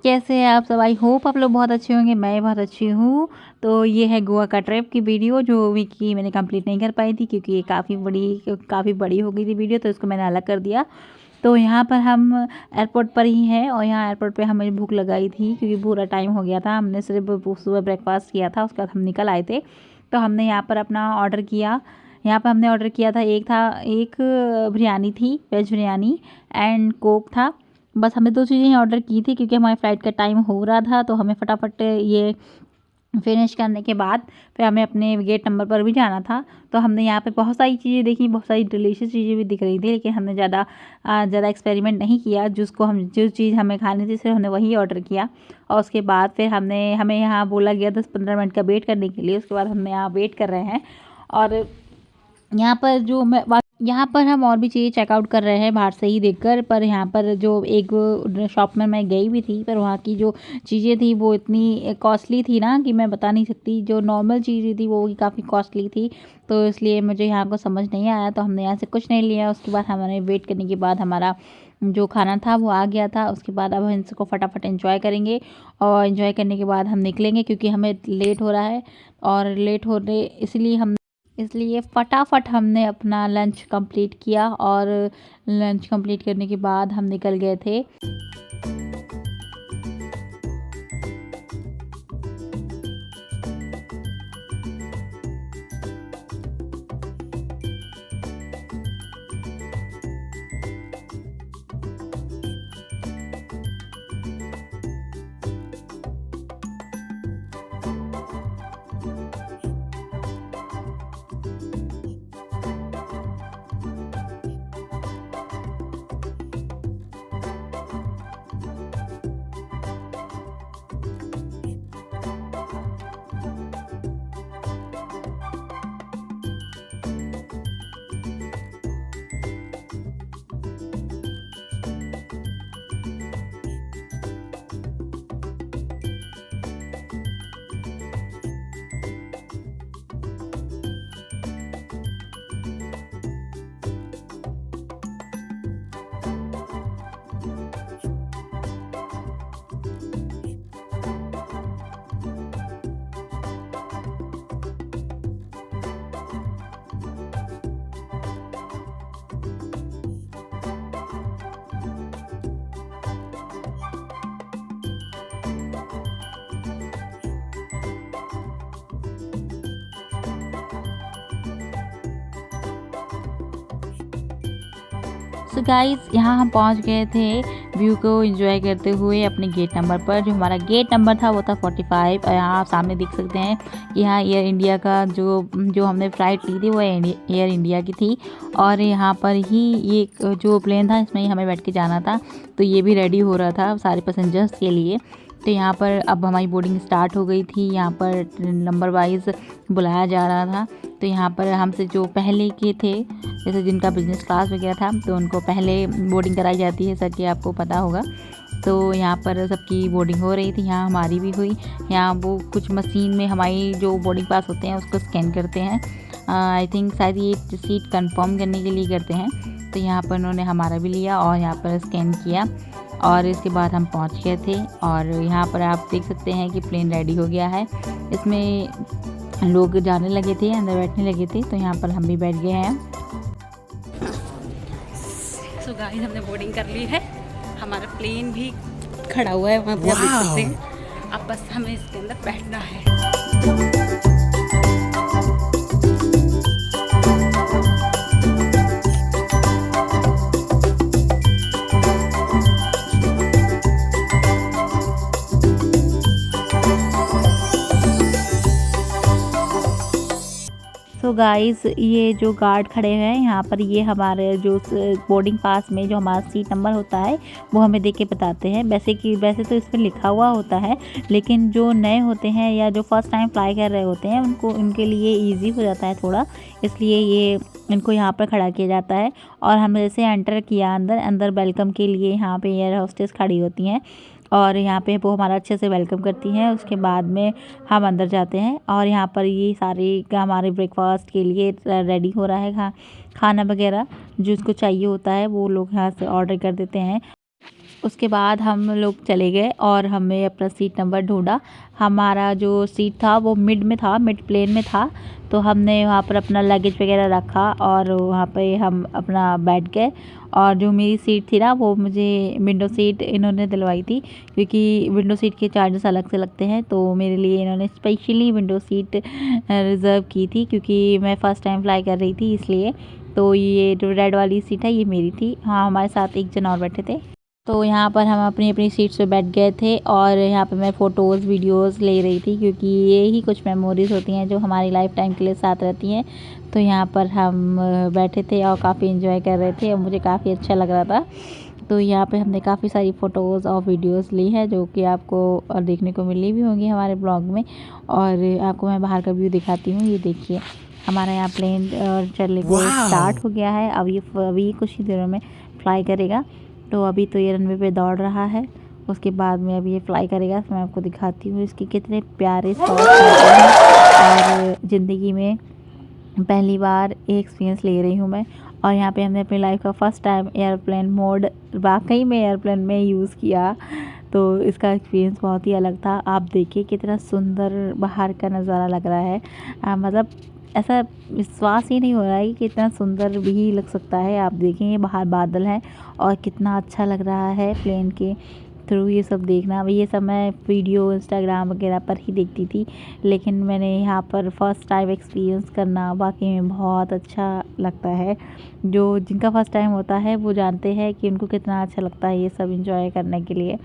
कैसे हैं आप सब? आई होप आप लोग बहुत अच्छे होंगे। मैं बहुत अच्छी हूँ। तो ये है गोवा का ट्रिप की वीडियो जो भी कि मैंने कंप्लीट नहीं कर पाई थी क्योंकि ये काफ़ी बड़ी हो गई थी वीडियो, तो इसको मैंने अलग कर दिया। तो यहाँ पर हम एयरपोर्ट पर ही हैं और यहाँ एयरपोर्ट पे हमें भूख लगाई थी क्योंकि पूरा टाइम हो गया था। हमने सिर्फ सुबह ब्रेकफास्ट किया था, उसके बाद हम निकल आए थे। तो हमने यहाँ पर अपना ऑर्डर किया। यहाँ पर हमने ऑर्डर किया था, एक बिरयानी थी, वेज बिरयानी एंड कोक था। बस हमने 2 चीज़ें ही ऑर्डर की थी क्योंकि हमारे फ़्लाइट का टाइम हो रहा था, तो हमें फटाफट ये फिनिश करने के बाद फिर हमें अपने गेट नंबर पर भी जाना था। तो हमने यहाँ पे बहुत सारी चीज़ें देखी, बहुत सारी डिलीशियस चीज़ें भी दिख रही थी, लेकिन हमने ज़्यादा एक्सपेरिमेंट नहीं किया। जो चीज़ हमें खानी थी सिर्फ हमने वही ऑर्डर किया। और उसके बाद फिर हमें यहाँ बोला गया 10-15 मिनट का वेट करने के लिए। उसके बाद हमने यहाँ वेट कर रहे हैं और यहाँ पर हम और भी चीज़ें चेकआउट कर रहे हैं बाहर से ही देखकर। पर यहाँ पर जो एक शॉप में मैं गई भी थी, पर वहाँ की जो चीज़ें थी वो इतनी कॉस्टली थी ना कि मैं बता नहीं सकती। जो नॉर्मल चीज़ें थी वो भी काफ़ी कॉस्टली थी, तो इसलिए मुझे यहाँ को समझ नहीं आया। तो हमने यहाँ से कुछ नहीं लिया। उसके बाद हमारे वेट करने के बाद हमारा जो खाना था वो आ गया था। उसके बाद अब हम इसको फटाफट एंजॉय करेंगे और एंजॉय करने के बाद हम निकलेंगे क्योंकि हमें लेट हो रहा है। और लेट हो रहे इसलिए फटाफट हमने अपना लंच कंप्लीट किया और लंच कंप्लीट करने के बाद हम निकल गए थे। सो गाइज़, यहाँ हम पहुँच गए थे व्यू को एंजॉय करते हुए अपने गेट नंबर पर। जो हमारा गेट नंबर था वो था 45। और यहाँ आप सामने देख सकते हैं कि यहाँ एयर इंडिया का जो हमने फ़्लाइट ली थी वो एयर इंडिया की थी। और यहाँ पर ही ये जो प्लेन था इसमें ही हमें बैठ के जाना था। तो ये भी रेडी हो रहा था सारे पैसेंजर्स के लिए। तो यहाँ पर अब हमारी बोर्डिंग स्टार्ट हो गई थी। यहाँ पर नंबर वाइज बुलाया जा रहा था। तो यहाँ पर हमसे जो पहले के थे, जैसे जिनका बिजनेस क्लास वगैरह था, तो उनको पहले बोर्डिंग कराई जाती है, सर कि आपको पता होगा। तो यहाँ पर सबकी बोर्डिंग हो रही थी, यहाँ हमारी भी हुई। यहाँ वो कुछ मशीन में हमारी जो बोर्डिंग पास होते हैं उसको स्कैन करते हैं। आई थिंक शायद ये सीट कंफर्म करने के लिए करते हैं। तो यहाँ पर उन्होंने हमारा भी लिया और यहाँ पर स्कैन किया और इसके बाद हम पहुँच गए थे। और यहाँ पर आप देख सकते हैं कि प्लेन रेडी हो गया है। इसमें लोग जाने लगे थे, अंदर बैठने लगे थे, तो यहाँ पर हम भी बैठ गए हैं। सो गाइस, हमने बोर्डिंग कर ली है। हमारा प्लेन भी खड़ा हुआ है वहाँ पे, आप देख सकते हैं। अब बस हमें इसके अंदर बैठना है। सो गाइस, ये जो गार्ड खड़े हैं यहाँ पर, ये हमारे जो बोर्डिंग पास में जो हमारा सीट नंबर होता है वो हमें देख के बताते हैं। वैसे तो इस पर लिखा हुआ होता है, लेकिन जो नए होते हैं या जो फर्स्ट टाइम फ्लाई कर रहे होते हैं उनके लिए इजी हो जाता है थोड़ा, इसलिए ये इनको यहाँ पर खड़ा किया जाता है। और हमने जैसे एंटर किया अंदर वेलकम के लिए यहाँ पे एयर होस्टेस खड़ी होती हैं और यहाँ पे वो हमारा अच्छे से वेलकम करती हैं। उसके बाद में हम अंदर जाते हैं और यहाँ पर ये सारे हमारे ब्रेकफास्ट के लिए रेडी हो रहा है। खाना वगैरह जो इसको चाहिए होता है वो लोग यहाँ से ऑर्डर कर देते हैं। उसके बाद हम लोग चले गए और हमें अपना सीट नंबर ढूंढा। हमारा जो सीट था वो मिड में था, मिड प्लेन में था। तो हमने वहाँ पर अपना लगेज वगैरह रखा और वहाँ पे हम अपना बैठ गए। और जो मेरी सीट थी ना वो मुझे विंडो सीट इन्होंने दिलवाई थी, क्योंकि विंडो सीट के चार्जेस अलग से लगते हैं। तो मेरे लिए इन्होंने स्पेशली विंडो सीट रिज़र्व की थी, क्योंकि मैं फ़र्स्ट टाइम फ्लाई कर रही थी इसलिए। तो ये जो रेड वाली सीट है ये मेरी थी। हाँ, हमारे साथ एक जन और बैठे थे। तो यहाँ पर हम अपनी अपनी सीट्स पे बैठ गए थे और यहाँ पे मैं फ़ोटोज़ वीडियोज़ ले रही थी, क्योंकि ये ही कुछ मेमोरीज़ होती हैं जो हमारी लाइफ टाइम के लिए साथ रहती हैं। तो यहाँ पर हम बैठे थे और काफ़ी एंजॉय कर रहे थे और मुझे काफ़ी अच्छा लग रहा था। तो यहाँ पे हमने काफ़ी सारी फ़ोटोज़ और वीडियोज़ ली है, जो कि आपको देखने को मिली भी होंगी हमारे ब्लॉग में। और आपको मैं बाहर का व्यू दिखाती हूँ। ये देखिए, हमारा यहाँ प्लेन चलने को स्टार्ट हो गया है। अभी कुछ ही देरों में फ्लाई करेगा। तो अभी तो ये रनवे पे दौड़ रहा है, उसके बाद में अभी ये फ्लाई करेगा। तो मैं आपको दिखाती हूँ इसके कितने प्यारे शॉट्स होते हैं। और ज़िंदगी में पहली बार ये एक्सपीरियंस ले रही हूँ मैं। और यहाँ पे हमने अपनी लाइफ का फ़र्स्ट टाइम एयरप्लेन मोड वाकई में एयरप्लेन में यूज़ किया। तो इसका एक्सपीरियंस बहुत ही अलग था। आप देखिए कितना सुंदर बाहर का नज़ारा लग रहा है। मतलब ऐसा विश्वास ही नहीं हो रहा है कि इतना सुंदर भी लग सकता है। आप देखें बाहर बादल हैं और कितना अच्छा लग रहा है प्लेन के थ्रू ये सब देखना। ये सब मैं वीडियो इंस्टाग्राम वगैरह पर ही देखती थी, लेकिन मैंने यहाँ पर फर्स्ट टाइम एक्सपीरियंस करना वाकई में बहुत अच्छा लगता है। जो जिनका फर्स्ट टाइम होता है वो जानते हैं कि उनको कितना अच्छा लगता है ये सब एंजॉय करने के लिए।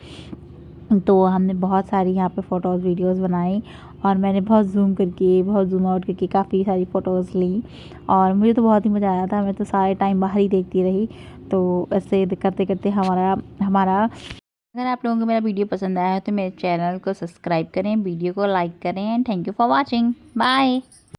तो हमने बहुत सारी यहाँ पे फ़ोटोज़ वीडियोज़ बनाई और मैंने बहुत बहुत ज़ूम आउट करके काफ़ी सारी फ़ोटोज़ ली। और मुझे तो बहुत ही मज़ा आया था। मैं तो सारे टाइम बाहर ही देखती रही। तो ऐसे करते करते हमारा अगर आप लोगों को मेरा वीडियो पसंद आया है तो मेरे चैनल को सब्सक्राइब करें, वीडियो को लाइक करें। And thank you for watching. Bye.